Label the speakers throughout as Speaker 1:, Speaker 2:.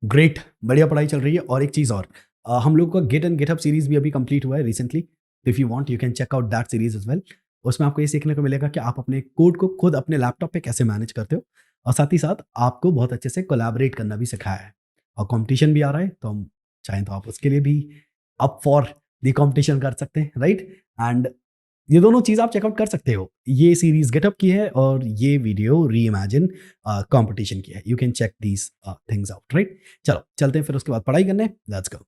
Speaker 1: Great, बढ़िया पढ़ाई चल रही है। और एक चीज़ और, हम लोग का गेट एंड गेटअप सीरीज़ भी अभी कंप्लीट हुआ है recently. If you want you can check out that series as well. उसमें आपको ये सीखने को मिलेगा कि आप अपने कोड को खुद अपने लैपटॉप पे कैसे मैनेज करते हो, और साथ ही साथ आपको बहुत अच्छे से कोलैबोरेट करना भी सिखाया है। और कॉम्पिटिशन भी आ रहा है, तो हम चाहें तो आप उसके लिए भी अप फॉर द कॉम्पिटिशन कर सकते हैं, राइट? एंड ये दोनों चीज़ आप चेकआउट कर सकते हो। ये सीरीज़ गेटअप की है और ये वीडियो रीइमेजिन कॉम्पिटिशन की है। You can check these things out, right? चलो, चलते हैं फिर उसके बाद पढ़ाई करने। Let's go.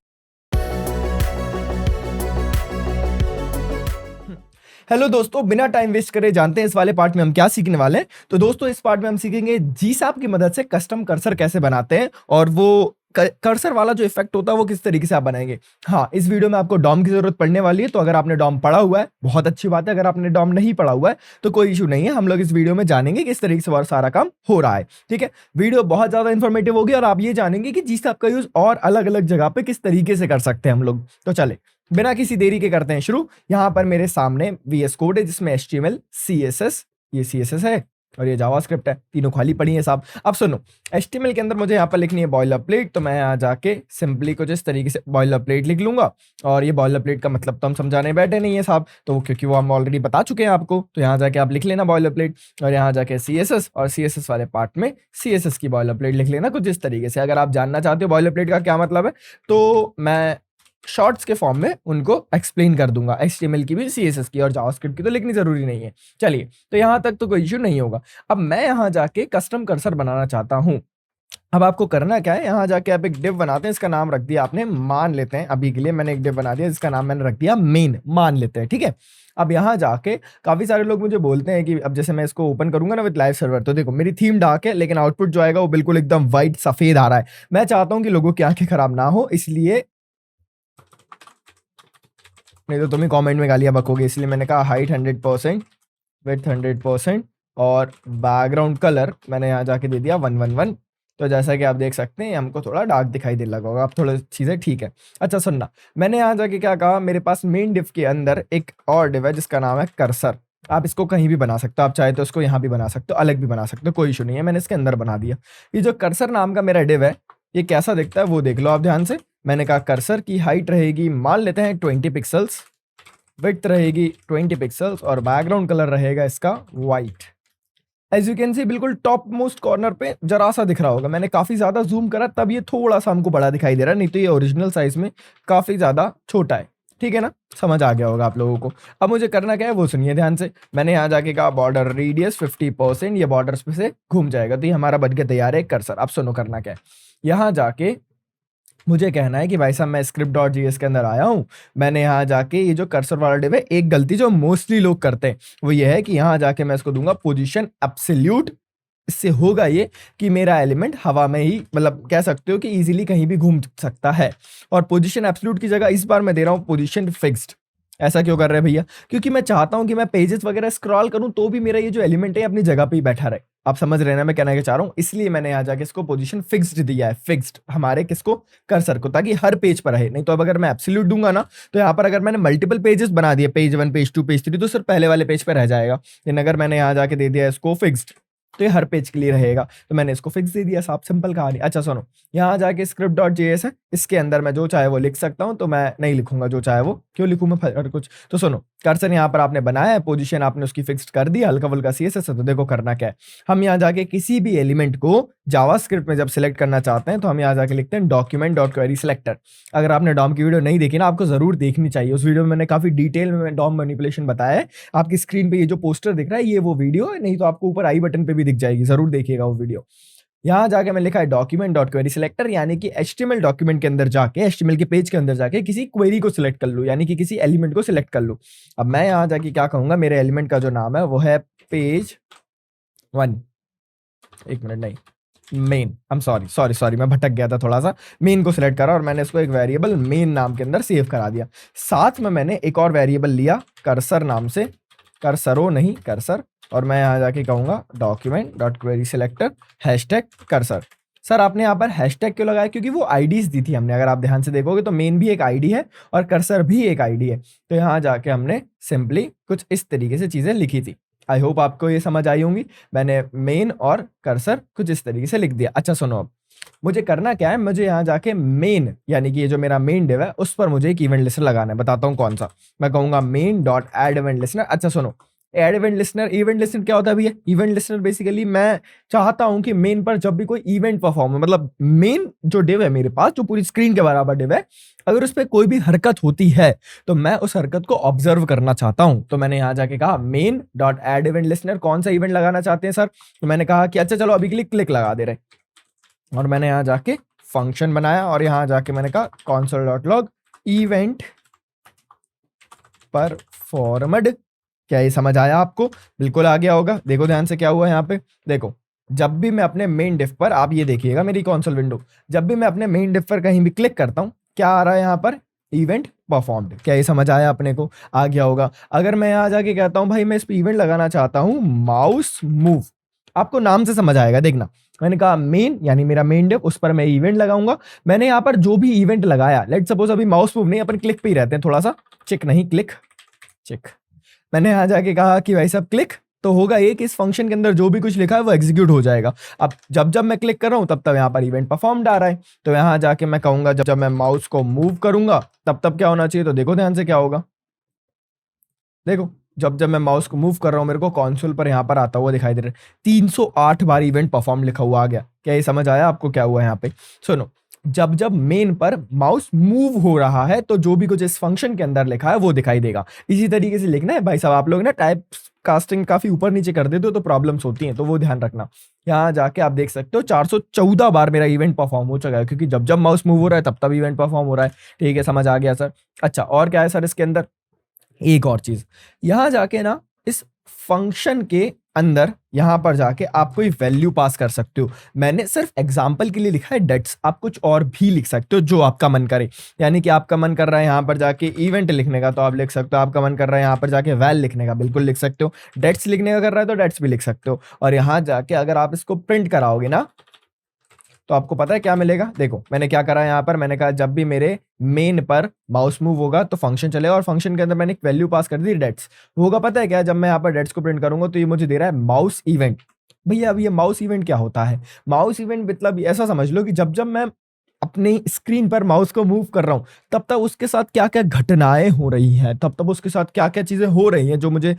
Speaker 2: हेलो दोस्तों, बिना टाइम वेस्ट करे जानते हैं इस वाले पार्ट में हम क्या सीखने वाले हैं। तो दोस्तों, इस पार्ट में हम सीखेंगे जीसैप की मदद से कस्टम कर्सर कैसे बनाते हैं और वो कर्सर वाला जो इफेक्ट होता है वो किस तरीके से आप बनाएंगे। हाँ, इस वीडियो में आपको डॉम की जरूरत पड़ने वाली है, तो अगर आपने डॉम पढ़ा हुआ है बहुत अच्छी बात है, अगर आपने डॉम नहीं पढ़ा हुआ है तो कोई इशू नहीं है। हम लोग इस वीडियो में जानेंगे कि किस तरीके से सारा काम हो रहा है। ठीक है, वीडियो बहुत ज्यादा इंफॉर्मेटिव होगी और आप ये जानेंगे कि जीसैप का यूज और अलग अलग जगह पे किस तरीके से कर सकते हैं हम लोग। तो चले, बिना किसी देरी के करते हैं शुरू। यहाँ पर मेरे सामने VS कोड है जिसमें HTML, CSS, ये CSS है और ये जावास्क्रिप्ट है, तीनों खाली पड़ी है साहब। अब सुनो, HTML के अंदर मुझे यहाँ पर लिखनी है बॉयलर प्लेट, तो मैं यहाँ जाके सिंपली कुछ इस तरीके से बॉयलर प्लेट लिख लूंगा। और ये बॉयलर प्लेट का मतलब तो हम समझाने बैठे नहीं है साहब, तो क्योंकि वो हम ऑलरेडी बता चुके हैं आपको, तो यहाँ जाके आप लिख लेना बॉयलर प्लेट और यहाँ जाके CSS, और CSS वाले पार्ट में CSS की बॉयलर प्लेट लिख लेना कुछ इस तरीके से। अगर आप जानना चाहते हो बॉयलर प्लेट का क्या मतलब है, तो मैं शॉर्ट्स के फॉर्म में उनको एक्सप्लेन कर दूंगा। HTML की भी, CSS की और जावास्क्रिप्ट की तो लिखनी जरूरी नहीं है। चलिए, तो यहां तक तो कोई इश्यू नहीं होगा। अब मैं यहां जाके कस्टम कर्सर बनाना चाहता हूं। अब आपको करना क्या है, यहां जाके आप एक डिव बनाते हैं, इसका नाम रख दिया आपने, मान लेते हैं अभी के लिए मैंने एक डिव बना दिया जिसका नाम मैंने रख दिया मेन, मान लेते हैं। ठीक है, अब यहां जाके काफी सारे लोग मुझे बोलते हैं कि अब जैसे मैं इसको ओपन करूंगा ना विद लाइव सर्वर, तो देखो मेरी थीम डार्क है लेकिन आउटपुट जो आएगा वो बिल्कुल एकदम व्हाइट सफेद आ रहा है। मैं चाहता हूं कि लोगों की आंखें खराब ना हो, इसलिए, नहीं तो तुम ही कमेंट में गालियां बकोगे, इसलिए मैंने कहा हाइट 100%, विड्थ 100% और बैकग्राउंड कलर मैंने यहाँ जाके दे दिया 111। तो जैसा कि आप देख सकते हैं हमको थोड़ा डार्क दिखाई दे लगा होगा, अब थोड़ा चीज़ें ठीक है। अच्छा सुनना, मैंने यहाँ जाके क्या कहा, मेरे पास मेन डिव के अंदर एक और डिव है जिसका नाम है कर्सर। आप इसको कहीं भी बना सकते हो, आप चाहे तो इसको यहाँ भी बना सकते हो, अलग भी बना सकते हो, कोई इशू नहीं है। मैंने इसके अंदर बना दिया। ये जो कर्सर नाम का मेरा डिव है, ये कैसा दिखता है वो देख लो आप ध्यान से। मैंने कहा कर्सर की हाइट रहेगी, मान लेते हैं 20 पिक्सल्स, विड्थ रहेगी 20 पिक्सल्स और बैकग्राउंड कलर रहेगा इसका white. As you can see बिल्कुल टॉप मोस्ट कॉर्नर पे जरा सा दिख रहा होगा, मैंने काफी ज्यादा जूम करा तब ये थोड़ा सा हमको बड़ा दिखाई दे रहा है, नहीं तो ये ओरिजिनल साइज में काफी ज्यादा छोटा है। ठीक है ना, समझ आ गया होगा आप लोगों को। अब मुझे करना क्या है वो सुनिए ध्यान से। मैंने यहाँ जाके कहा बॉर्डर रेडियस 50%, ये बॉर्डर्स पे से घूम जाएगा, तो ये हमारा बन के तैयार है कर्सर। अब सुनो करना क्या है, यहाँ जाके मुझे कहना है कि भाई साहब मैं script.js के अंदर आया हूँ। मैंने यहाँ जाके ये जो कर्सर वाला डिव है, एक गलती जो मोस्टली लोग करते हैं वो ये है कि यहाँ जाके मैं इसको दूंगा पोजीशन एब्सोल्यूट। इससे होगा ये कि मेरा एलिमेंट हवा में ही, मतलब कह सकते हो कि इजीली कहीं भी घूम सकता है। और पोजीशन एब्सोल्यूट की जगह इस बार मैं दे रहा हूँ पोजीशन फिक्स्ड। ऐसा क्यों कर रहे हैं भैया, क्योंकि मैं चाहता हूं कि मैं पेजेस वगैरह स्क्रॉल करूं तो भी मेरा ये जो एलिमेंट है अपनी जगह पे ही बैठा रहे। आप समझ रहे हैं ना मैं कहना क्या चाह रहा हूं, इसलिए मैंने यहाँ जाके इसको पोजीशन फिक्स्ड दिया है, फिक्स्ड हमारे किसको, कर्सर को, ताकि हर पेज पर रहे। नहीं तो अब अगर मैं एब्सोल्यूट दूंगा ना, तो यहाँ पर अगर मैंने मल्टीपल पेजेस बना दिए, पेज 1, पेज 2, पेज 3, तो सिर्फ पहले वाले पेज पर रह जाएगा। लेकिन अगर मैंने यहाँ जाके दे दिया इसको फिक्स्ड, तो ये हर पेज के लिए रहेगा। तो मैंने इसको फिक्स दे दिया, साफ सिंपल कहानी। अच्छा सुनो, यहाँ जाके script.js है, इसके अंदर मैं जो चाहे वो लिख सकता हूँ, तो मैं नहीं लिखूंगा जो चाहे वो, क्यों लिखूं मैं फिर कुछ। तो सुनो, कर्सर यहाँ पर आपने बनाया है, पोजीशन आपने उसकी फिक्स्ड कर दी, हल्का फुल्का CSS है। तो देखो करना क्या है, हम यहाँ जाके किसी भी एलिमेंट को जावास्क्रिप्ट में जब सिलेक्ट करना चाहते हैं तो हम यहाँ जाके लिखते हैं document.querySelector। अगर आपने डॉम की वीडियो नहीं देखी ना, आपको जरूर देखनी चाहिए, उस वीडियो में मैंने काफी डिटेल में डॉम मैनिपुलेशन बताया है। आपकी स्क्रीन पे ये जो पोस्टर दिख रहा है ये वो वीडियो है, नहीं तो आपको ऊपर आई बटन पे भी दिख जाएगी, जरूर देखिएगा वो वीडियो। यहाँ जाके मैं लिखा है document.querySelector, यानी कि HTML डॉक्यूमेंट के अंदर जाके, HTML के पेज के अंदर जाके किसी क्वेरी को सिलेक्ट कर लूँ, यानी कि किसी एलिमेंट को सिलेक्ट कर लूँ। अब मैं यहाँ जाके क्या कहूंगा, मेरे एलिमेंट का जो नाम है वो है पेज 1, एक मिनट नहीं, मेन, I'm सॉरी मैं भटक गया था थोड़ा सा। मेन को सिलेक्ट करा और मैंने इसको एक वेरिएबल मेन नाम के अंदर सेव करा दिया। साथ में मैंने एक और वेरिएबल लिया कर्सर नाम से, कर्सरो नहीं कर्सर, और मैं यहाँ जाके कहूंगा document.querySelector #कर्सर। सर आपने यहाँ पर हैशटैग क्यों लगाया, क्योंकि वो आईडीज दी थी हमने, अगर आप ध्यान से देखोगे तो मेन भी एक आईडी है और कर्सर भी एक आईडी है। तो यहाँ जाके हमने सिंपली कुछ इस तरीके से चीजें लिखी थी। आई होप आपको ये समझ आई होंगी। मैंने मेन और कर्सर कुछ इस तरीके से लिख दिया। अच्छा सुनो, अब मुझे करना क्या है, मुझे यहाँ जाके मेन यानी कि ये जो मेरा मेन डिव है उस पर मुझे एक इवेंट लिस्टनर लगाना है। बताता हूँ कौन सा। मैं कहूंगा main dot add event listener. अच्छा सुनो, add event listener, event listener क्या होता है भैया? इवेंट लिस्टनर बेसिकली मैं चाहता हूं कि मेन पर जब भी कोई इवेंट परफॉर्म हो, मतलब मेन जो डिव है मेरे पास, जो पूरी स्क्रीन के बराबर डिव है, अगर उस पर कोई भी हरकत होती है तो मैं उस हरकत को ऑब्जर्व करना चाहता हूं। तो मैंने यहाँ जाके कहा main dot add event listener, कौन सा इवेंट लगाना चाहते हैं सर? तो मैंने कहा कि अच्छा चलो अभी क्लिक क्लिक लगा दे रहे, और मैंने यहाँ जाके फंक्शन बनाया और यहाँ जाके मैंने कहा console dot log event performed. क्या ये समझ आया आपको? बिल्कुल आ गया होगा। देखो ध्यान से क्या हुआ यहाँ पे, देखो जब भी मैं अपने मेन डिफ पर, आप ये देखिएगा मेरी कंसोल विंडो, जब भी मैं अपने मेन डिफ पर कहीं भी क्लिक करता हूँ, क्या आ रहा है यहाँ पर? Event performed. क्या ये समझ आया अपने को? आ गया होगा। अगर मैं यहाँ जाके कहता हूँ भाई मैं इस पे इवेंट लगाना चाहता हूँ माउस मूव, आपको नाम से समझ आएगा। देखना, मैंने कहा मेन यानी मेरा मेन डिफ, उस पर मैं इवेंट लगाऊंगा। मैंने यहाँ पर जो भी इवेंट लगाया, लेट सपोज अभी माउस मूव नहीं, अपन क्लिक पे ही रहते हैं, थोड़ा सा चिक नहीं, क्लिक चिक। मैंने यहाँ जाके कहा कि भाई साहब क्लिक, तो होगा ये कि इस फंक्शन के अंदर जो भी कुछ लिखा है वो एग्जीक्यूट हो जाएगा। अब जब जब मैं क्लिक कर रहा हूँ तब तब यहाँ पर इवेंट परफॉर्म्ड आ रहा है। तो यहाँ जाके मैं कहूंगा जब जब मैं माउस को मूव करूंगा तब तब क्या होना चाहिए? तो देखो ध्यान से क्या होगा, देखो जब जब मैं माउस को मूव कर रहा हूँ मेरे को कंसोल पर यहाँ पर आता हुआ दिखाई दे रहा है 308 बार इवेंट परफॉर्म लिखा हुआ आ गया। क्या ये समझ आया आपको क्या हुआ यहाँ पे? सुनो, जब जब मेन पर माउस मूव हो रहा है तो जो भी कुछ इस फंक्शन के अंदर लिखा है वो दिखाई देगा। इसी तरीके से लिखना है भाई साहब। आप लोग ना टाइप कास्टिंग काफी ऊपर नीचे कर देते हो तो प्रॉब्लम्स होती हैं, तो वो ध्यान रखना। यहाँ जाके आप देख सकते हो 414 बार मेरा इवेंट परफॉर्म हो चुका है, क्योंकि जब जब माउस मूव हो रहा है तब तब इवेंट परफॉर्म हो रहा है। ठीक है, समझ आ गया सर। अच्छा, और क्या है सर इसके अंदर? एक और चीज, यहां जाके ना इस फंक्शन के अंदर यहां पर जाके आप कोई वैल्यू पास कर सकते हो। मैंने सिर्फ एग्जांपल के लिए लिखा है डेट्स, आप कुछ और भी लिख सकते हो जो आपका मन करे। यानी कि आपका मन कर रहा है यहां पर जाके इवेंट लिखने का तो आप लिख सकते हो, आपका मन कर रहा है यहां पर जाके वैल लिखने का, बिल्कुल लिख सकते हो। डेट्स लिखने का कर रहा है तो डेट्स भी लिख सकते हो। और यहां जाके अगर आप इसको प्रिंट कराओगे ना तो आपको पता है क्या मिलेगा? देखो मैंने क्या करा यहाँ पर, मैंने कहा जब भी मेरे मेन पर माउस मूव होगा तो फंक्शन चलेगा, और फंक्शन के अंदर मैंने एक वैल्यू पास कर दी डेट्स। होगा पता है क्या? जब मैं यहाँ पर डेट्स को प्रिंट करूंगा तो ये मुझे दे रहा है माउस इवेंट। भैया अब ये माउस इवेंट क्या होता है? माउस इवेंट मतलब ऐसा समझ लो कि जब जब मैं अपनी स्क्रीन पर माउस को मूव कर रहा हूँ तब तक उसके साथ क्या क्या घटनाएं हो रही हैं, तब तब उसके साथ क्या क्या चीजें हो रही हैं जो मुझे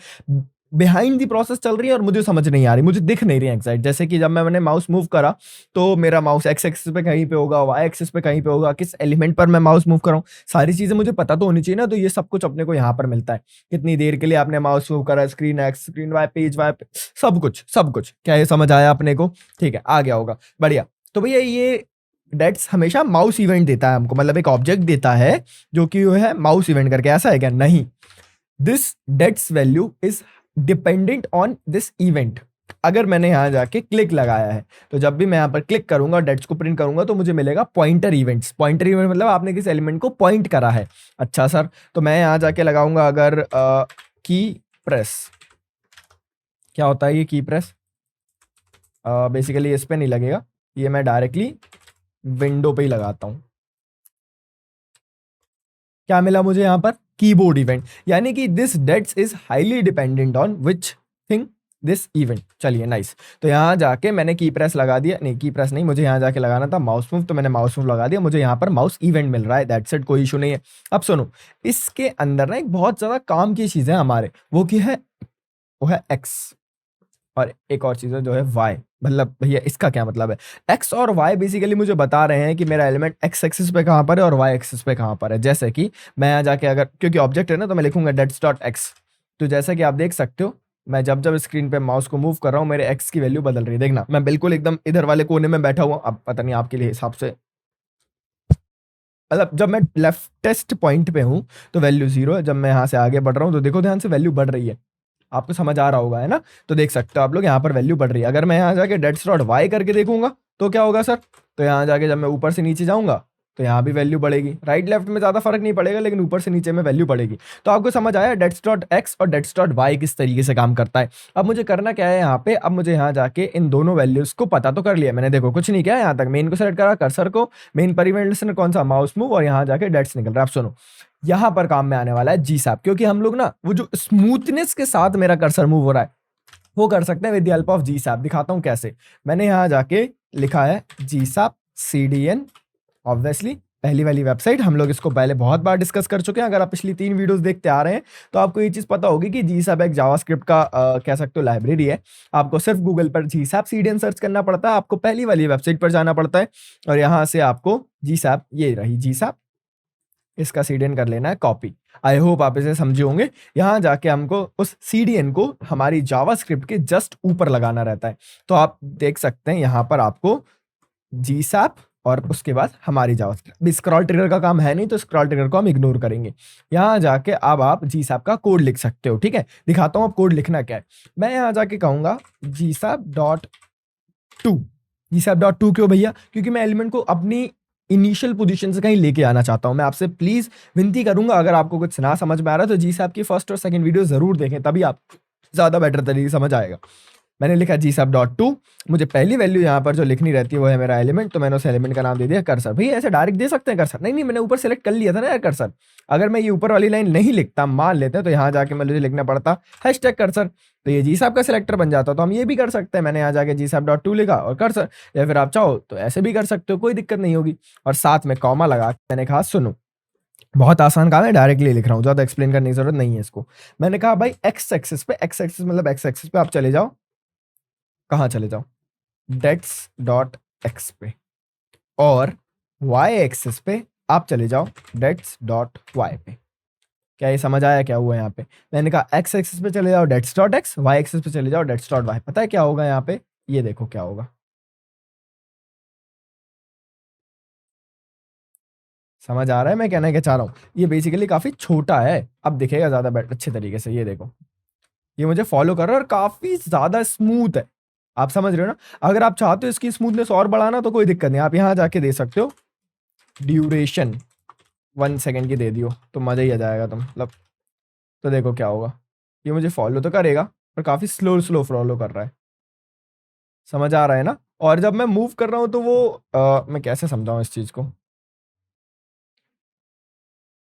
Speaker 2: बिहाइंड दी प्रोसेस चल रही है और मुझे समझ नहीं आ रही, मुझे दिख नहीं रही एग्जैक्ट। जैसे कि जब मैंने माउस मूव करा तो मेरा माउस एक्स एक्सिस पे कहीं पे होगा, वाई एक्सिस पे कहीं पे होगा, किस एलिमेंट पर मैं माउस मूव कर रहा हूँ, सारी चीजें मुझे पता तो होनी चाहिए ना। तो ये सब कुछ अपने को यहाँ पर मिलता है। कितनी देर के लिए आपने माउस मूव करा, screen X, screen Y, page Y, सब कुछ सब कुछ। क्या ये समझ आया अपने को? ठीक है, आ गया होगा, बढ़िया। तो भैया ये डेट्स हमेशा माउस इवेंट देता है हमको, मतलब एक ऑब्जेक्ट देता है जो कि वो है माउस इवेंट करके। ऐसा है क्या? नहीं, this dates value is dependent on this event. अगर मैंने यहाँ जाके क्लिक लगाया है तो जब भी मैं यहाँ पर क्लिक करूंगा और डेट्स को प्रिंट करूंगा तो मुझे मिलेगा पॉइंटर इवेंट्स। पॉइंटर इवेंट मतलब आपने किस एलिमेंट को पॉइंट करा है। अच्छा सर, तो मैं यहाँ जाके लगाऊंगा अगर की प्रेस। क्या होता है ये की प्रेस? बेसिकली इस पे नहीं लगेगा, ये मैं डायरेक्टली विंडो पे ही लगाता हूँ। क्या मिला मुझे यहाँ पर? Keyboard event. यानी कि this dates is highly dependent on which thing? This event. चलिए नाइस। तो यहाँ जाके मैंने की प्रेस लगा दिया, नहीं की प्रेस नहीं, मुझे यहाँ जाके लगाना था माउस मूव, तो मैंने माउस मूव लगा दिया, मुझे यहाँ पर माउस इवेंट मिल रहा है। दैट्स इट, कोई इशू नहीं है। अब सुनो, इसके अंदर ना एक बहुत ज्यादा काम की चीज है हमारे, वो क्या है? वो है एक्स, और एक और चीज है जो है वाई। मतलब भैया इसका क्या मतलब है? एक्स और वाई बेसिकली मुझे बता रहे हैं कि मेरा एलिमेंट एक्स एक्सिस पे कहाँ पर है और वाई एक्सिस पे कहाँ पर है। जैसे कि मैं यहाँ जाके अगर, क्योंकि ऑब्जेक्ट है ना, तो मैं लिखूंगा डेट्स डॉट एक्स। तो जैसा कि आप देख सकते हो मैं जब जब स्क्रीन पे माउस को मूव कर रहा हूँ मेरे एक्स की वैल्यू बदल रही है। देखना, मैं बिल्कुल एकदम इधर वाले कोने में बैठा हुआ, अब पता नहीं आपके लिए हिसाब से, मतलब जब मैं लेफ्टेस्ट पॉइंट पे हूँ तो वैल्यू 0 है, जब मैं यहाँ से आगे बढ़ रहा हूँ तो देखो ध्यान से वैल्यू बढ़ रही है। आपको समझ आ रहा होगा है ना? तो देख सकते हो आप लोग यहाँ पर वैल्यू बढ़ रही है। अगर मैं यहाँ जाके डेट्स डॉट वाई करके देखूंगा तो क्या होगा सर? तो यहाँ जाके जब मैं ऊपर से नीचे जाऊंगा तो यहाँ भी वैल्यू बढ़ेगी। राइट लेफ्ट में ज़्यादा फर्क नहीं पड़ेगा, लेकिन ऊपर से नीचे में वैल्यू बढ़ेगी। तो आपको समझ आया डेट्स डॉट एक्स और डेट्स डॉट वाई किस तरीके से काम करता है। अब मुझे करना क्या है यहाँ पे? अब मुझे यहाँ जाके इन दोनों वैल्यूज को पता तो कर लिया मैंने। देखो कुछ नहीं किया, यहाँ तक मेन को सेलेक्ट करा, कर्सर को मेन पर इवेंट लिस्टनर कौन सा, माउस मूव, और यहाँ जाके डेट्स निकल रहा है। आप सुनो, यहाँ पर काम में आने वाला है जी सैप, क्योंकि हम लोग ना वो जो स्मूथनेस के साथ मेरा कर्सर मूव हो रहा है वो कर सकते हैं with the help of GSAP. दिखाता हूँ कैसे। मैंने यहाँ जाके लिखा है जी सैप CDN ऑब्वियसली पहली वाली वेबसाइट, हम लोग इसको पहले बहुत बार डिस्कस कर चुके हैं। अगर आप पिछली 3 वीडियोस देखते आ रहे हैं तो आपको ये चीज़ पता होगी कि GSAP एक जावास्क्रिप्ट का कह सकते हो लाइब्रेरी है। आपको सिर्फ गूगल पर GSAP CDN सर्च करना पड़ता है, आपको पहली वाली वेबसाइट पर जाना पड़ता है और यहाँ से आपको GSAP, ये रही GSAP, इसका CDN कर लेना है कॉपी। आई होप आप इसे समझे होंगे। यहाँ जाके हमको उस CDN को हमारी जावास्क्रिप्ट के जस्ट ऊपर लगाना रहता है। तो आप देख सकते हैं यहाँ पर आपको GSAP और उसके बाद हमारी जावास्क्रिप्ट। स्क्रॉल ट्रिगर का काम है नहीं तो स्क्रॉल ट्रिगर को हम इग्नोर करेंगे। यहाँ जाके अब आप GSAP का कोड लिख सकते हो, ठीक है। दिखाता हूँ अब कोड लिखना क्या है। मैं यहाँ जाके कहूँगा GSAP.2। GSAP.2 क्यों भैया? क्योंकि मैं एलिमेंट को अपनी इनिशियल पोजीशन से कहीं लेके आना चाहता हूँ। मैं आपसे प्लीज विनती करूंगा, अगर आपको कुछ ना समझ में आ रहा है तो GSAP की फर्स्ट और सेकंड वीडियो जरूर देखें, तभी आप ज्यादा बेटर तरीके से समझ आएगा। मैंने लिखा GSAP.2, मुझे पहली वैल्यू यहाँ पर जो लिखनी रहती है वो है मेरा एलिमेंट, तो मैंने उस एलिमेंट का नाम दे दिया कर्सर। भैया ऐसे डायरेक्ट दे सकते हैं कर्सर? नहीं, मैंने ऊपर सेलेक्ट कर लिया था ना यार कर्सर। अगर मैं ये ऊपर वाली लाइन नहीं लिखता, मान लेते हैं, तो यहाँ जाके मुझे लिखना पड़ता #कर्सर, तो ये GSAP का सिलेक्टर बन जाता। तो हम ये भी कर सकते हैं, मैंने यहाँ जाके GSAP.2 लिखा और कर्सर, या फिर आप चाहो तो ऐसे भी कर सकते हो, कोई दिक्कत नहीं होगी। और साथ में कॉमा लगा के मैंने कहा सुनो, बहुत आसान काम है, डायरेक्टली लिख रहा हूँ, ज्यादा एक्सप्लेन करने की जरूरत नहीं है इसको। मैंने कहा भाई एक्स एक्सिस पे, एक्स एक्सिस मतलब एक्स एक्सिस पे आप चले जाओ। कहाँ चले जाओ? डेट्स.x पे। और y एक्सिस पे आप चले जाओ डेट्स.y पे। क्या ये समझ आया क्या हुआ यहाँ पे? मैंने कहा x एक्सिस पे चले जाओ डेट्स.x, y एक्सिस पे चले जाओ डेट्स.y। पता है क्या होगा यहाँ पे? ये देखो क्या होगा। समझ आ रहा है मैं कहना क्या चाह रहा हूँ? ये बेसिकली काफी छोटा है, अब दिखेगा ज्यादा अच्छे तरीके से। ये देखो, ये मुझे फॉलो कर रहा है और काफी ज्यादा स्मूथ है। आप समझ रहे हो ना? अगर आप चाहते हो इसकी स्मूथनेस और बढ़ाना तो कोई दिक्कत नहीं, आप यहाँ जाके दे सकते हो ड्यूरेशन 1 सेकेंड की दे दियो, तो मजा ही आ जाएगा। तो मतलब तो देखो क्या होगा, ये मुझे फॉलो तो करेगा पर काफी स्लो स्लो फॉलो कर रहा है। समझ आ रहा है ना? और जब मैं मूव कर रहा हूँ तो वो मैं कैसे समझाऊं इस चीज को?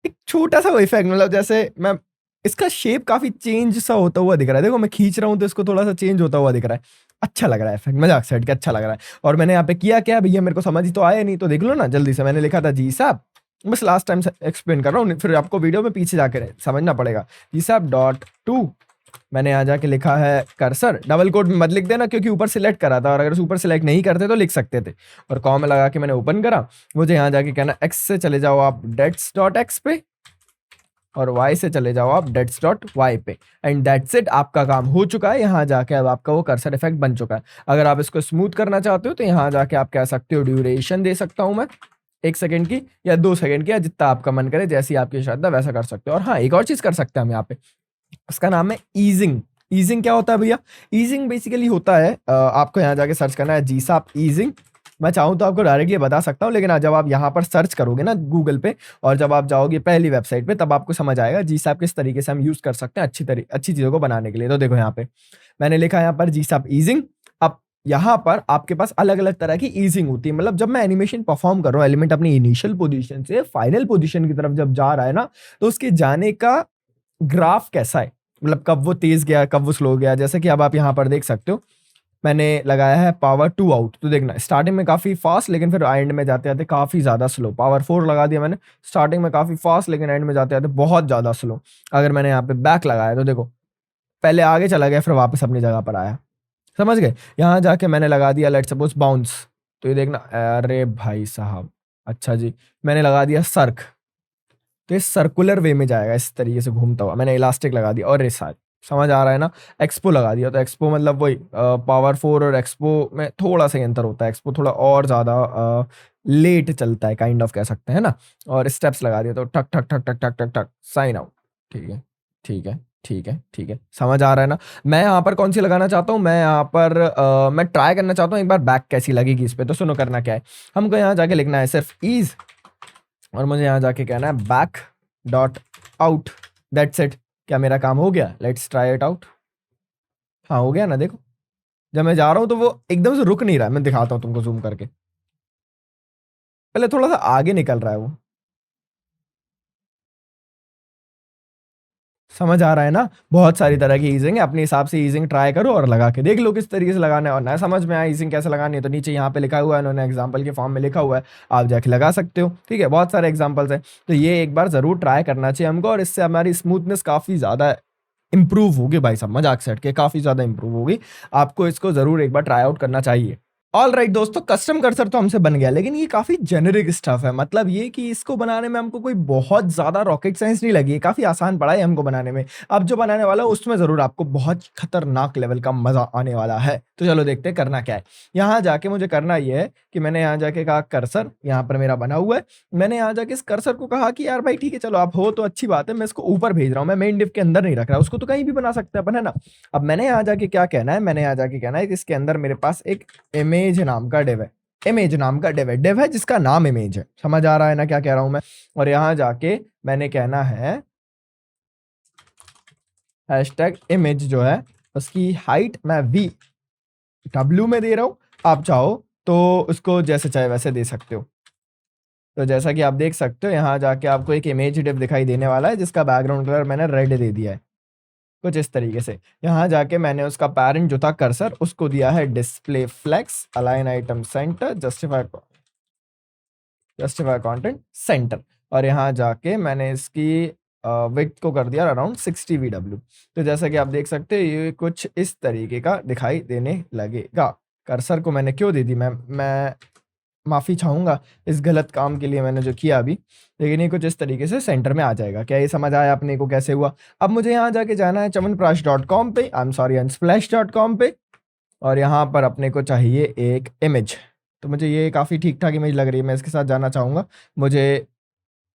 Speaker 2: एक छोटा सा इफेक्ट, मतलब जैसे मैं, इसका शेप काफी चेंज सा होता हुआ दिख रहा है। देखो मैं खींच रहा हूँ तो इसको थोड़ा सा चेंज होता हुआ दिख रहा है। अच्छा लग रहा है इफेक्ट, मजाक से हट के अच्छा लग रहा है। और मैंने यहाँ पे किया क्या भैया, मेरे को समझ ही तो आया नहीं, तो देख लो ना जल्दी से। मैंने लिखा था GSAP, बस लास्ट टाइम एक्सप्लेन कर रहा हूँ, फिर आपको वीडियो में पीछे जाकर समझना पड़ेगा। GSAP.2 मैंने यहाँ जाके लिखा है कर्सर। डबल कोट में मत लिख देना क्योंकि ऊपर सिलेक्ट करा था, और अगर ऊपर सिलेक्ट नहीं करते तो लिख सकते थे। और कॉमा लगा के मैंने ओपन करा। मुझे यहाँ जाके कहना x से चले जाओ आप डेट्स.x पे, और y से चले जाओ आप डेट्स.y पे। एंड दैट्स इट, आपका काम हो चुका है। यहाँ जाके अब आपका वो कर्सर इफेक्ट बन चुका है। अगर आप इसको स्मूथ करना चाहते हो तो यहाँ जाके आप कह सकते हो ड्यूरेशन दे सकता हूँ मैं 1 सेकंड की या 2 सेकंड की, या जितना आपका मन करे, जैसी आपकी श्रद्धा वैसा कर सकते हो। और हाँ, एक और चीज कर सकते हैं हम यहाँ पे, उसका नाम है ईजिंग। ईजिंग क्या होता है भैया? ईजिंग बेसिकली होता है, आपको यहाँ जाके सर्च करना है GSAP ईजिंग। मैं चाहूँ तो आपको डायरेक्टली बता सकता हूँ, लेकिन जब आप यहाँ पर सर्च करोगे ना गूगल पे, और जब आप जाओगे पहली वेबसाइट पे, तब आपको समझ आएगा GSAP किस तरीके से हम यूज कर सकते हैं अच्छी चीजों को बनाने के लिए। तो देखो यहाँ पे मैंने लिखा है यहाँ पर GSAP ईजिंग। अब यहाँ पर आपके पास अलग अलग तरह की ईजिंग होती है। मतलब जब मैं एनिमेशन परफॉर्म कर रहा हूँ, एलिमेंट अपनी इनिशियल पोजीशन से फाइनल पोजीशन की तरफ जब जा रहा है ना, तो उसके जाने का ग्राफ कैसा है, मतलब कब वो तेज गया, कब वो स्लो गया। जैसे कि अब आप यहाँ पर देख सकते हो, मैंने लगाया है पावर 2 आउट, तो देखना स्टार्टिंग में काफी फास्ट, लेकिन फिर एंड में जाते जाते काफी ज्यादा स्लो। पावर 4 लगा दिया मैंने, स्टार्टिंग में काफी फास्ट, लेकिन एंड में जाते जाते बहुत ज्यादा स्लो। अगर मैंने यहाँ पे बैक लगाया तो देखो पहले आगे चला गया, फिर वापस अपनी जगह पर आया। समझ गए? यहाँ जाके मैंने लगा दिया लेट्स सपोज बाउंस, तो ये देखना, अरे भाई साहब, अच्छा जी, मैंने लगा दिया सर्क, तो ये सर्कुलर वे में जाएगा इस तरीके से घूमता हुआ। मैंने इलास्टिक लगा दिया, और रिसार्च, समझ आ रहा है ना? एक्सपो लगा दिया, तो एक्सपो मतलब वही पावर 4 और एक्सपो में थोड़ा सा ही अंतर होता है। एक्सपो थोड़ा और ज़्यादा लेट चलता है, काइंड ऑफ कह सकते हैं ना। और स्टेप्स लगा दिया, तो ठक ठक ठक ठक ठक ठक ठक साइन आउट। ठीक है, ठीक है, ठीक है, ठीक है, समझ आ रहा है ना? मैं यहाँ पर कौन सी लगाना चाहता हूँ, मैं यहाँ पर मैं ट्राई करना चाहता हूँ एक बार बैक कैसी लगेगी इस पर। तो सुनो करना क्या है, हमको यहाँ जाके लिखना है सिर्फ ईज, और मुझे यहाँ जाके कहना है back dot out. That's it. क्या मेरा काम हो गया? Let's try it out. हाँ हो गया ना? देखो जब मैं जा रहा हूँ तो वो एकदम से रुक नहीं रहा है। मैं दिखाता हूँ तुमको जूम करके, पहले थोड़ा सा आगे निकल रहा है वो। समझ आ रहा है ना? बहुत सारी तरह की ईजिंग है, अपने हिसाब से ईजिंग ट्राई करो और लगा के देख लो किस तरीके से लगाना है। और ना समझ में आए ईजिंग कैसे लगानी है तो नीचे यहाँ पे लिखा हुआ है, इन्होंने एग्जांपल के फॉर्म में लिखा हुआ है, आप जाके लगा सकते हो। ठीक है, बहुत सारे एग्जांपल्स हैं, तो ये एक बार ज़रूर ट्राई करना चाहिए हमको, और इससे हमारी स्मूथनेस काफ़ी ज़्यादा इंप्रूव होगी भाई साहब, मजाक से हट के काफ़ी ज़्यादा इंप्रूव होगी। आपको इसको ज़रूर एक बार ट्राई आउट करना चाहिए। ऑल राइट दोस्तों, कस्टम कर्सर तो हमसे बन गया, लेकिन ये काफ़ी जेनेरिक स्टफ है। मतलब ये कि इसको बनाने में हमको कोई बहुत ज़्यादा रॉकेट साइंस नहीं लगी है, काफ़ी आसान पड़ा है हमको बनाने में। अब जो बनाने वाला है उसमें ज़रूर आपको बहुत खतरनाक लेवल का मज़ा आने वाला है। तो चलो देखते हैं करना क्या है। यहाँ जाके मुझे करना ये है कि मैंने यहाँ जाके कहा कर्सर, यहाँ पर मेरा बना हुआ है। मैंने यहाँ जाके इस कर्सर को कहा कि यार भाई ठीक है, चलो आप हो तो अच्छी बात है, मैं इसको ऊपर भेज रहा हूँ, मैं मेन डिव के अंदर नहीं रख रहा, उसको तो कहीं भी बना सकते हैं अपन, है ना। अब मैंने यहाँ जाके क्या कहना है, मैंने यहाँ जाके कहना है कि इसके अंदर मेरे पास एक इमेज नाम का डिव है। इमेज नाम का डिव है जिसका नाम इमेज है। समझ आ रहा है ना क्या कह रहा हूं मैं? और यहां जाके मैंने कहना है हैशटैग इमेज जो है उसकी हाइट मैं w में दे रहा हूं, आप चाहो तो उसको जैसे चाहे वैसे दे सकते हो। तो जैसा कि आप देख सकते हो यहाँ जाके आपको एक इमेज डिव दिखाई देने वाला है जिसका बैकग्राउंड कलर मैंने रेड दे दिया है, कुछ इस तरीके से। यहाँ जाके मैंने उसका पैरेंट जो था कर्सर उसको दिया है display flex, align item center, justify content center, और यहाँ जाके मैंने इसकी विड्थ को कर दिया अराउंड 60 VW। तो जैसा कि आप देख सकते हैं ये कुछ इस तरीके का दिखाई देने लगेगा। कर्सर को मैंने क्यों दे दी, मैं माफ़ी चाहूँगा इस गलत काम के लिए मैंने जो किया अभी, लेकिन ये कुछ इस तरीके से सेंटर में आ जाएगा। क्या ये समझ आया अपने को कैसे हुआ? अब मुझे यहाँ जाके जाना है च्यवनप्राश.com पे, आई एम सॉरी unsplash.com पे, और यहाँ पर अपने को चाहिए एक इमेज। तो मुझे ये काफ़ी ठीक ठाक इमेज लग रही है, मैं इसके साथ जाना चाहूँगा। मुझे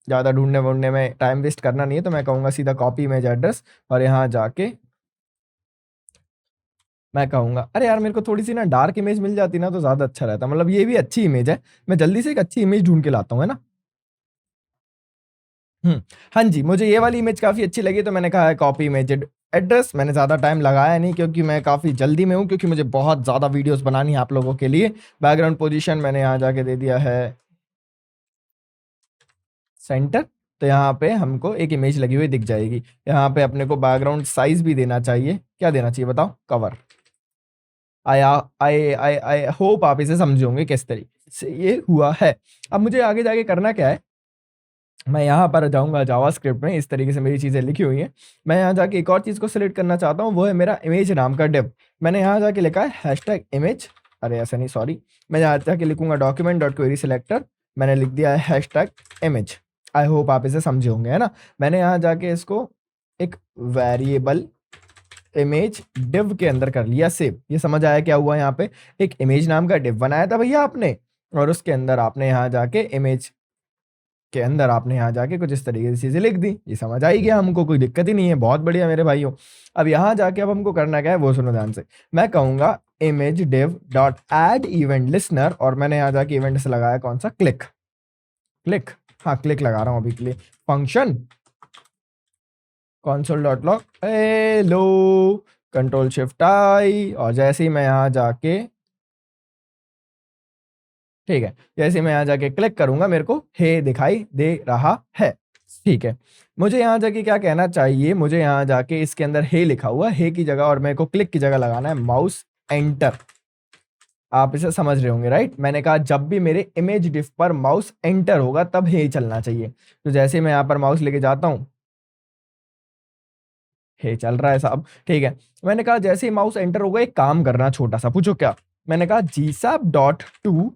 Speaker 2: ज़्यादा ढूंढने वूढने में टाइम वेस्ट करना नहीं है, तो मैं कहूँगा सीधा कॉपी इमेज एड्रेस, और यहाँ जाके मैं कहूँगा अरे यार मेरे को थोड़ी सी ना डार्क इमेज मिल जाती ना तो ज़्यादा अच्छा रहता। मतलब ये भी अच्छी इमेज है, मैं जल्दी से एक अच्छी इमेज ढूंढ के लाता हूँ, है ना। हाँ जी, मुझे ये वाली इमेज काफ़ी अच्छी लगी तो मैंने कहा है कॉपी इमेज एड्रेस। मैंने ज़्यादा टाइम लगाया नहीं क्योंकि मैं काफ़ी जल्दी में हूँ, क्योंकि मुझे बहुत ज़्यादा वीडियोस बनानी है आप लोगों के लिए। बैकग्राउंड पोजीशन मैंने यहाँ जाके दे दिया है सेंटर, तो यहाँ पे हमको एक इमेज लगी हुई दिख जाएगी। यहाँ पे अपने को बैकग्राउंड साइज भी देना चाहिए, क्या देना चाहिए बताओ? Cover. I I I I hope आप इसे समझे होंगे किस तरीके से ये हुआ है। अब मुझे आगे जाके करना क्या है, मैं यहाँ पर जाऊँगा जावास्क्रिप्ट में, इस तरीके से मेरी चीज़ें लिखी हुई हैं। मैं यहाँ जाके एक और चीज़ को सिलेक्ट करना चाहता हूँ, वो है मेरा इमेज नाम का डिव। मैंने यहाँ जाके लिखा है हैशटैग इमेज, अरे ऐसा नहीं सॉरी, मैं यहाँ जाके लिखूँगा डॉक्यूमेंट डॉट क्वेरी सिलेक्टर, मैंने लिख दिया है हैशटैग इमेज। आई होप आप इसे समझे होंगे, है ना। मैंने यहाँ जाके इसको एक वेरिएबल इमेज डिव के अंदर कर लिया सेव। ये समझ आया क्या हुआ? यहाँ पे एक इमेज नाम का डिव बनाया था भैया आपने, और उसके अंदर आपने यहाँ जाके इमेज के अंदर आपने यहाँ जाके कुछ इस तरीके से चीज़ें लिख दी। ये समझ आई गया हमको, कोई दिक्कत ही नहीं है, बहुत बढ़िया मेरे भाइयों। अब यहाँ जाके अब हमको करना क्या है वो सुनो ध्यान से। मैं कहूँगा image div dot add event listener, और मैंने यहाँ जाके इवेंट से लगाया कौन सा? क्लिक। क्लिक, हाँ क्लिक लगा रहा हूँ अभी के लिए। Function console dot log hello control shift I, और जैसे ही मैं यहाँ जाके ठीक है, जैसे मैं यहाँ जाके क्लिक करूंगा मेरे को हे दिखाई दे रहा है। ठीक है, मुझे यहाँ जाके क्या कहना चाहिए, मुझे यहाँ जाके इसके अंदर हे लिखा हुआ, हे की जगह और मेरे को क्लिक की जगह लगाना है माउस एंटर। आप इसे समझ रहे होंगे राइट। मैंने कहा जब भी मेरे इमेज डिफ पर माउस एंटर होगा तब हे चलना चाहिए। तो जैसे मैं यहाँ पर माउस लेके जाता हूँ, हे चल रहा है साहब। ठीक है, मैंने कहा जैसे ही माउस एंटर होगा एक काम करना छोटा सा, पूछो क्या? मैंने कहा gsap.to,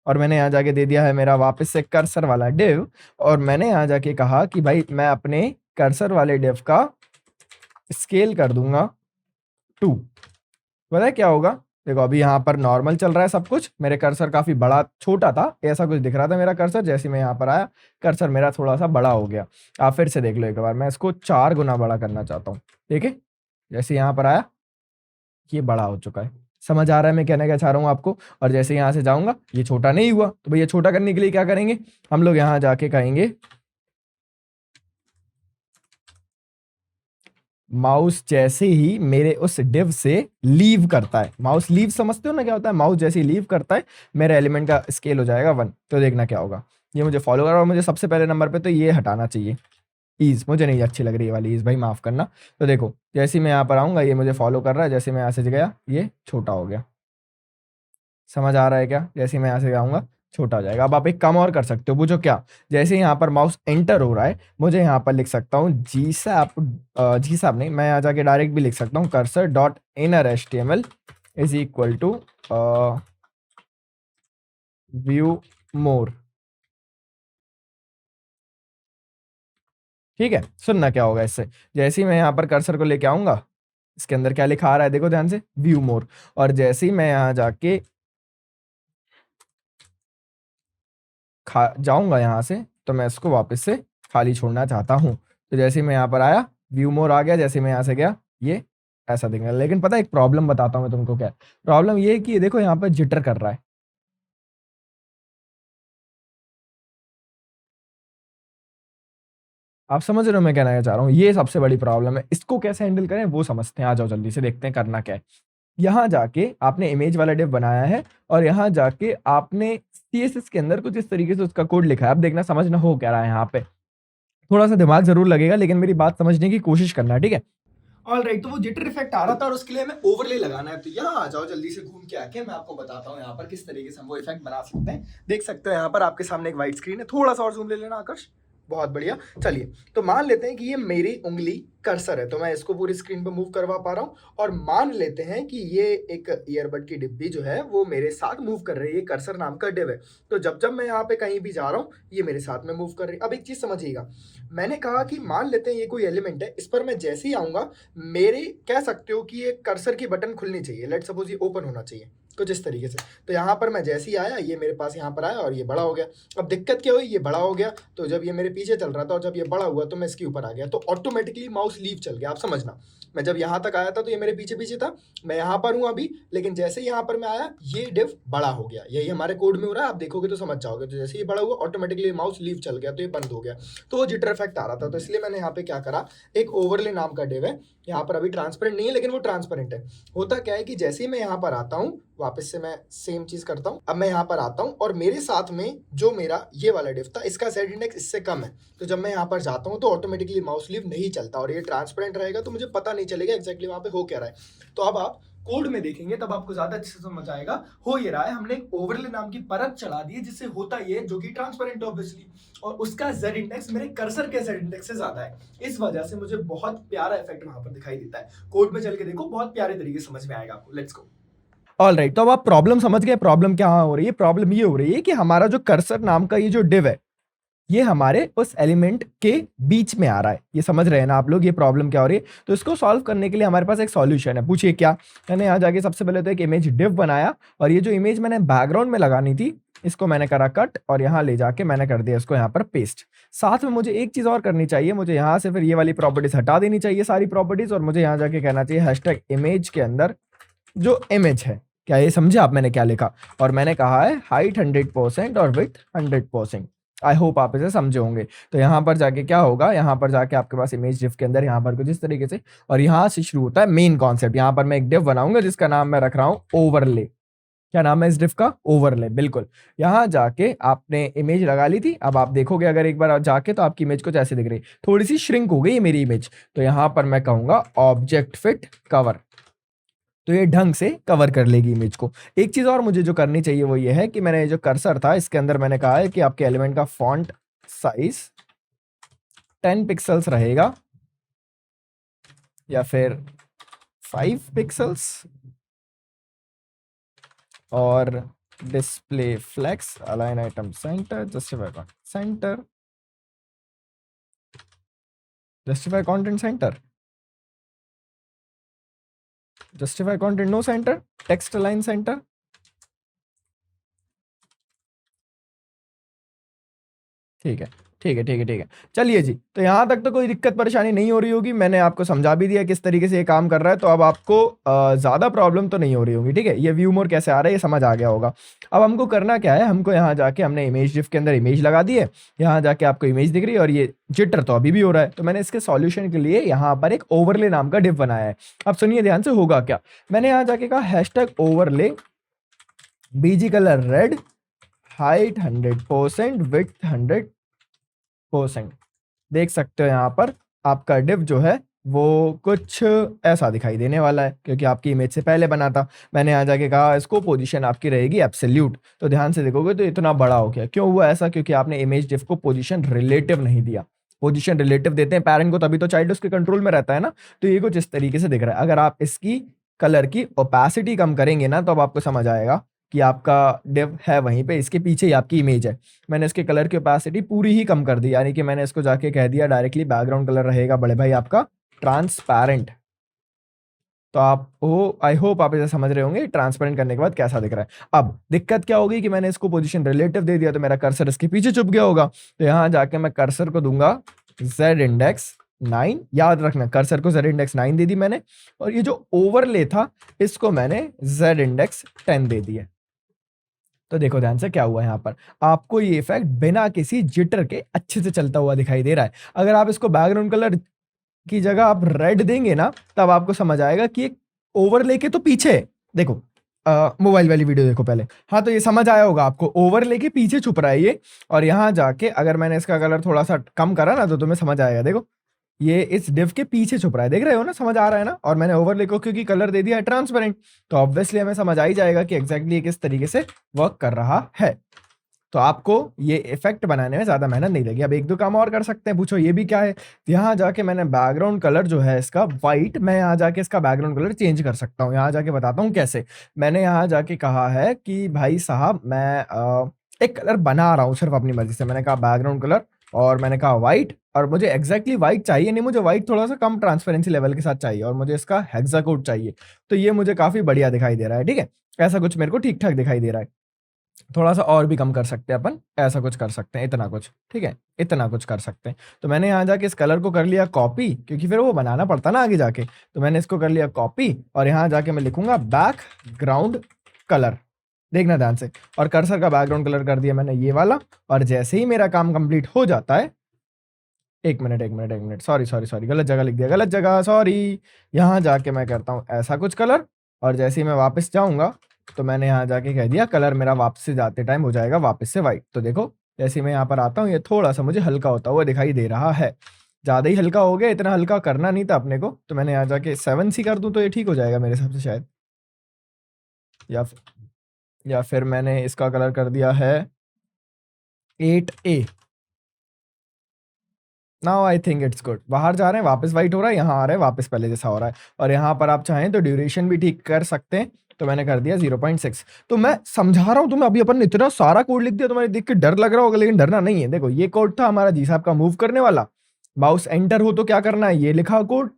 Speaker 2: और मैंने यहाँ जाके दे दिया है मेरा वापस से कर्सर वाला डिव, और मैंने यहाँ जाके कहा कि भाई मैं अपने कर्सर वाले डिव का स्केल कर दूंगा 2। पता है क्या होगा? देखो अभी यहाँ पर नॉर्मल चल रहा है सब कुछ, मेरे कर्सर काफी बड़ा छोटा था ऐसा कुछ दिख रहा था मेरा कर्सर, जैसे मैं यहाँ पर आया कर्सर मेरा थोड़ा सा बड़ा हो गया। आप फिर से देख लो एक बार, मैं इसको 4 गुना बड़ा करना चाहता हूँ। देखिए जैसे यहाँ पर आया ये बड़ा हो चुका है। समझ आ रहा है मैं कहना क्या चाह रहा हूँ आपको? और जैसे यहाँ से जाऊंगा ये छोटा नहीं हुआ, तो भैया छोटा करने के लिए क्या करेंगे हम लोग? यहाँ जाके कहेंगे माउस जैसे ही मेरे उस डिव से लीव करता है, माउस लीव समझते हो ना क्या होता है? माउस जैसे ही लीव करता है मेरे एलिमेंट का स्केल हो जाएगा 1। तो देखना क्या होगा, ये मुझे फॉलो करा, और मुझे सबसे पहले नंबर पे तो ये हटाना चाहिए। ईज़, मुझे नहीं अच्छी लग रही है वाली ईज़ भाई, माफ़ करना। तो देखो जैसे ही मैं यहाँ पर आऊँगा ये मुझे फ़ॉलो कर रहा है, जैसे मैं यहाँ से गया ये छोटा हो गया। समझ आ रहा है क्या? जैसे ही मैं यहाँ से जाऊँगा छोटा हो जाएगा। अब आप एक काम और कर सकते हो, वो जो क्या, जैसे ही यहाँ पर माउस एंटर हो रहा है, मुझे यहाँ पर लिख सकता हूँ GSAP नहीं, मैं यहाँ जाके डायरेक्ट भी लिख सकता हूँ cursor dot inner HTML is equal to view more. ठीक है? सुनना क्या होगा इससे, जैसे ही मैं यहाँ पर कर्सर को लेके आऊँगा, इसके अंदर क्या लिखा आ रहा है देखो ध्यान से, व्यू मोर। और जैसे ही मैं यहाँ जाके जाऊँगा यहाँ से, तो मैं इसको वापस से खाली छोड़ना चाहता हूँ। तो जैसे ही मैं यहाँ पर आया, व्यू मोर आ गया, जैसे ही मैं यहाँ से गया, ये ऐसा दिखेगा। लेकिन पता है एक प्रॉब्लम बताता हूँ मैं तुमको क्या है? प्रॉब्लम ये है कि ये देखो यहाँ पर जिटर कर रहा है। आप समझ रहे हो मैं कहना क्या चाह रहा हूँ? ये सबसे बड़ी प्रॉब्लम है। इसको कैसे हैंडल करें वो समझते हैं। आ जाओ जल्दी से देखते हैं करना क्या है। यहाँ जाके आपने इमेज वाला डिव बनाया है और यहाँ जाके आपने CSS के अंदर कुछ इस तरीके से उसका कोड लिखा है। अब देखना समझना हो क्या रहा है यहाँ पे। थोड़ा-सा दिमाग ज़रूर लगेगा लेकिन मेरी बात समझने की कोशिश करना, ठीक है? ऑलराइट, तो वो जिटर इफेक्ट आ रहा था और उसके लिए हमें ओवरले लगाना है। तो यहाँ आ जाओ जल्दी से घूम के आके, मैं आपको बताता हूँ यहाँ पर किस तरीके से हम वो इफेक्ट बना सकते हैं। देख सकते हो यहाँ पर आपके सामने एक व्हाइट स्क्रीन है, थोड़ा-सा और ज़ूम ले लेना आकाश। बहुत बढ़िया। चलिए, तो मान लेते हैं कि ये मेरी उँगली कर्सर है, तो मैं इसको पूरी स्क्रीन पे मूव करवा पा रहा हूँ और मान लेते हैं कि ये एक ईयरबड की डिब्बी जो है वो मेरे साथ मूव कर रही है, कर्सर नाम का डिव है। तो जब मैं यहाँ पे कहीं भी जा रहा हूँ, ये मेरे साथ में मूव कर रही है। अब एक चीज़ समझिएगा, मैंने कहा कि मान लेते हैं ये कोई एलिमेंट है, इस पर मैं जैसे ही आऊँगा, मेरे कह सकते हो कि ये कर्सर की बटन खुलनी चाहिए। लेट्स सपोज़ ये ओपन होना चाहिए, कुछ इस तरीके से। तो यहाँ पर मैं जैसे ही आया, ये मेरे पास यहाँ पर आया और ये बड़ा हो गया। अब दिक्कत क्या हुई, ये बड़ा हो गया, तो जब ये मेरे पीछे चल रहा था और जब ये बड़ा हुआ तो मैं इसके ऊपर आ गया, तो ऑटोमेटिकली माउस लीव चल गया। आप समझना, मैं जब यहाँ तक आया था तो ये मेरे पीछे था, मैं यहाँ पर हूँ अभी, लेकिन जैसे ही यहाँ पर मैं आया ये डिव बड़ा हो गया। यही हमारे कोड में हो रहा है, आप देखोगे तो समझ जाओगे। तो जैसे ही बड़ा हुआ ऑटोमेटिकली माउस लीव चल गया, तो ये बंद हो गया। तो वो जिटर इफेक्ट आ रहा था, तो इसलिए मैंने यहाँ पे क्या करा, एक ओवरले नाम का डिव है, यहाँ पर अभी ट्रांसपेरेंट नहीं है लेकिन वो ट्रांसपेरेंट है। होता क्या है कि जैसे ही मैं यहाँ पर आता हूँ, वापस से मैं सेम चीज करता हूँ। अब मैं यहाँ पर आता हूँ और मेरे साथ में जो मेरा ये वाला डिव था, इसका Z इंडेक्स इससे कम है। तो जब मैं यहाँ पर जाता हूँ तो ऑटोमेटिकली माउस लीव नहीं चलता और ये ट्रांसपेरेंट रहेगा, तो मुझे पता नहीं चलेगा एग्जैक्टली वहाँ पे हो क्या रहा है। तो अब आप कोड में देखेंगे तब आपको ज्यादा अच्छे से समझ आएगा। हो ये रहा है, हमने एक ओवरले नाम की परत चढ़ा दी है जिससे होता ये जो कि ट्रांसपेरेंट ऑब्वियसली, और उसका Z इंडेक्स मेरे कर्सर के Z इंडेक्स से ज्यादा है। इस वजह से मुझे बहुत प्यारा इफेक्ट वहां पर दिखाई देता है। कोड में चल के देखो, बहुत प्यारे तरीके से समझ में आएगा आपको। Let's go. ऑलराइट, तो अब आप प्रॉब्लम समझ गए। प्रॉब्लम क्या हो रही है? प्रॉब्लम ये हो रही है कि हमारा जो कर्सर नाम का ये जो डिव है, ये हमारे उस एलिमेंट के बीच में आ रहा है। ये समझ रहे हैं ना आप लोग, ये प्रॉब्लम क्या हो रही है? तो इसको सॉल्व करने के लिए हमारे पास एक सॉल्यूशन है। पूछिए क्या? मैंने यहाँ जाके सबसे पहले तो एक इमेज डिव बनाया और ये जो इमेज मैंने बैकग्राउंड में लगानी थी, इसको मैंने करा कट और यहाँ ले जाके मैंने कर दिया इसको यहाँ पर पेस्ट। साथ में मुझे एक चीज और करनी चाहिए, मुझे यहाँ से फिर ये वाली प्रॉपर्टीज हटा देनी चाहिए, सारी प्रॉपर्टीज, और मुझे यहाँ जाके कहना चाहिए हैशटैग इमेज के अंदर जो इमेज है। क्या ये समझे आप मैंने क्या लिखा? और मैंने कहा है हाइट 100% और विड्थ 100%। आई होप आप इसे समझे होंगे। तो यहाँ पर जाके क्या होगा, यहाँ पर जाके आपके पास इमेज डिव के अंदर यहाँ पर कुछ इस तरीके से, और यहाँ से शुरू होता है मेन कॉन्सेप्ट। यहाँ पर मैं एक डिव बनाऊंगा जिसका नाम मैं रख रहा हूँ ओवरले। क्या नाम है इस डिव का? ओवरले, बिल्कुल। यहाँ जाके आपने इमेज लगा ली थी। अब आप देखोगे अगर एक बार जाके तो आपकी इमेज कुछ ऐसे दिख रही, थोड़ी सी श्रिंक हो गई है मेरी इमेज। तो यहाँ पर मैं कहूंगा ऑब्जेक्ट फिट कवर, तो ये ढंग से कवर कर लेगी इमेज को। एक चीज और मुझे जो करनी चाहिए वो ये है कि मैंने जो कर्सर था इसके अंदर मैंने कहा है कि आपके एलिमेंट का फॉन्ट साइज 10 पिक्सल्स रहेगा या फिर 5 पिक्सल्स, और display flex align item center justify content center, justify content no center, text align center. ठीक है, ठीक है, ठीक है, ठीक है। चलिए जी, तो यहाँ तक तो कोई दिक्कत परेशानी नहीं हो रही होगी। मैंने आपको समझा भी दिया किस तरीके से ये काम कर रहा है, तो अब आपको ज़्यादा प्रॉब्लम तो नहीं हो रही होगी। ठीक है, ये व्यू मोर कैसे आ रहा है ये समझ आ गया होगा। अब हमको करना क्या है, हमको यहाँ जाके हमने इमेज डिव के अंदर इमेज लगा दी है। यहाँ जाके आपको इमेज दिख रही है और ये जिटर तो अभी भी हो रहा है। तो मैंने इसके सॉल्यूशन के लिए यहाँ पर एक ओवरले नाम का डिव बनाया है। अब सुनिए ध्यान से, होगा क्या, मैंने यहाँ जाके कहा hashtag overlay BG colour red, height 100%, width 100%। देख सकते हो यहाँ पर आपका डिव जो है वो कुछ ऐसा दिखाई देने वाला है, क्योंकि आपकी इमेज से पहले बना था। मैंने यहाँ जाके कहा इसको पोजीशन आपकी रहेगी एब्सोल्यूट, तो ध्यान से देखोगे तो इतना बड़ा हो गया। क्यों हुआ ऐसा? क्योंकि आपने इमेज डिव को पोजीशन रिलेटिव नहीं दिया। पोजीशन रिलेटिव देते हैं पेरेंट को, तभी तो चाइल्ड उसके कंट्रोल में रहता है ना। तो ये कुछ इस तरीके से दिख रहा है। अगर आप इसकी कलर की ओपेसिटी कम करेंगे ना, तो अब आपको समझ आएगा कि आपका डिव है वहीं पे, इसके पीछे ही आपकी इमेज है। मैंने इसके कलर की ओपेसिटी पूरी ही कम कर दी, यानी कि मैंने इसको जाके कह दिया डायरेक्टली बैकग्राउंड कलर रहेगा बड़े भाई आपका ट्रांसपेरेंट। तो आप आई होप आप इसे समझ रहे होंगे ट्रांसपेरेंट करने के बाद कैसा दिख रहा है। अब दिक्कत क्या होगी कि मैंने इसको पोजीशन रिलेटिव दे दिया, तो मेरा कर्सर इसके पीछे छुप गया होगा। तो यहाँ जाके मैं कर्सर को दूंगा z इंडेक्स 9, याद रखना कर्सर को z इंडेक्स 9 दे दी मैंने, और ये जो ओवरले था इसको मैंने z इंडेक्स 10 दे दिया। तो देखो ध्यान से क्या हुआ यहाँ पर, आपको ये इफेक्ट बिना किसी जिटर के अच्छे से चलता हुआ दिखाई दे रहा है। अगर आप इसको बैकग्राउंड कलर की जगह आप रेड देंगे ना, तब आपको समझ आएगा कि एक ओवरले के तो पीछे देखो, मोबाइल वाली वीडियो देखो पहले। हाँ, तो ये समझ आया होगा आपको, ओवरले के पीछे छुप रहा है ये। और यहाँ जाके अगर मैंने इसका कलर थोड़ा सा कम करा ना, तो तुम्हें समझ आएगा। देखो ये इस डिव के पीछे छुप रहा है, देख रहे हो ना, समझ आ रहा है ना। और मैंने ओवरले को क्योंकि कलर दे दिया है ट्रांसपेरेंट, तो ऑब्वियसली हमें समझ आ ही जाएगा कि एग्जैक्टली किस तरीके से वर्क कर रहा है। तो आपको ये इफेक्ट बनाने में ज्यादा मेहनत नहीं लगी। अब एक दो काम और कर सकते हैं। पूछो ये भी क्या है? यहाँ जाके मैंने बैकग्राउंड कलर जो है इसका व्हाइट, मैं यहाँ जाके इसका बैकग्राउंड कलर चेंज कर सकता हूँ। यहाँ जाके बताता हूँ कैसे। मैंने यहाँ जाके कहा है कि भाई साहब मैं एक कलर बना रहा हूँ सिर्फ अपनी मर्जी से। मैंने कहा बैकग्राउंड कलर, और मैंने कहा व्हाइट, और मुझे एग्जैक्टली व्हाइट चाहिए नहीं, मुझे व्हाइट थोड़ा सा कम ट्रांसपेरेंसी लेवल के साथ चाहिए, और मुझे इसका हेक्साकोड चाहिए। तो ये मुझे काफी बढ़िया दिखाई दे रहा है। ठीक है, ऐसा कुछ मेरे को ठीक ठाक दिखाई दे रहा है। थोड़ा सा और भी कम कर सकते हैं अपन, ऐसा कुछ कर सकते हैं, इतना कुछ, ठीक है, इतना कुछ कर सकते हैं। तो मैंने यहाँ जाके इस कलर को कर लिया कॉपी, क्योंकि फिर वो बनाना पड़ता ना आगे जाके। तो मैंने इसको कर लिया कॉपी, और यहाँ जाके मैं लिखूंगा बैकग्राउंड कलर, देखना ध्यान से। और कर्सर का बैकग्राउंड कलर कर दिया मैंने ये वाला। और जैसे ही मेरा काम कंप्लीट हो जाता है, एक मिनट, सॉरी, गलत जगह लिख दिया, गलत जगह, सॉरी। यहाँ जाके मैं करता हूँ ऐसा कुछ कलर, और जैसे ही मैं वापस जाऊंगा, तो मैंने यहाँ जाके कह दिया कलर मेरा वापस से जाते टाइम हो जाएगा वापस से व्हाइट। तो देखो जैसे मैं यहाँ पर आता हूँ, ये थोड़ा सा मुझे हल्का होता हुआ दिखाई दे रहा है। ज़्यादा ही हल्का हो गया, इतना हल्का करना नहीं था अपने को। तो मैंने यहाँ जाके 7 सी कर दूँ तो ये ठीक हो जाएगा मेरे हिसाब से शायद। या फिर मैंने इसका कलर कर दिया है 8A। Now I think it's good. बाहर जा रहे हैं वापस वाइट हो रहा है, यहाँ आ रहे हैं वापस पहले जैसा हो रहा है। और यहाँ पर आप चाहें तो ड्यूरेशन भी ठीक कर सकते हैं। तो मैंने कर दिया 0.6। तो मैं समझा रहा हूँ तुम्हें, अभी अपन ने इतना सारा कोड लिख दिया, तुम्हारे देख के डर लग रहा होगा, लेकिन डरना नहीं है। देखो ये कोड था हमारा जी साहब का मूव करने वाला। माउस एंटर हो तो क्या करना है, ये लिखा कोड,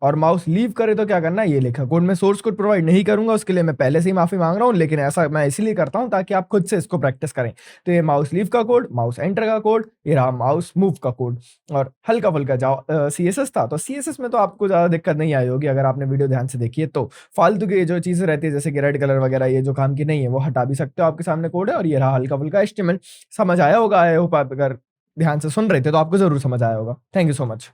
Speaker 2: और माउस लीव करे तो क्या करना है, ये लिखा कोड। मैं सोर्स कोड प्रोवाइड नहीं करूंगा, उसके लिए मैं पहले से ही माफी मांग रहा हूँ, लेकिन ऐसा मैं इसलिए करता हूँ ताकि आप खुद से इसको प्रैक्टिस करें। तो ये माउस लीव का कोड, माउस एंटर का कोड, ये रहा माउस मूव का कोड। और हल्का फुल्का जाओ CSS था, तो CSS में तो आपको ज्यादा दिक्कत नहीं आई होगी अगर आपने वीडियो ध्यान से देखी है। तो फालतू की जो चीजें रहती है जैसे कि रेड कलर वगैरह, ये जो काम की नहीं है, वो हटा भी सकते हो, आपके सामने कोड है। और ये रहा हल्का फुल्का HTML। समझ आया होगा, आई होप आप अगर ध्यान से सुन रहे थे तो आपको जरूर समझ आया होगा। Thank you so much.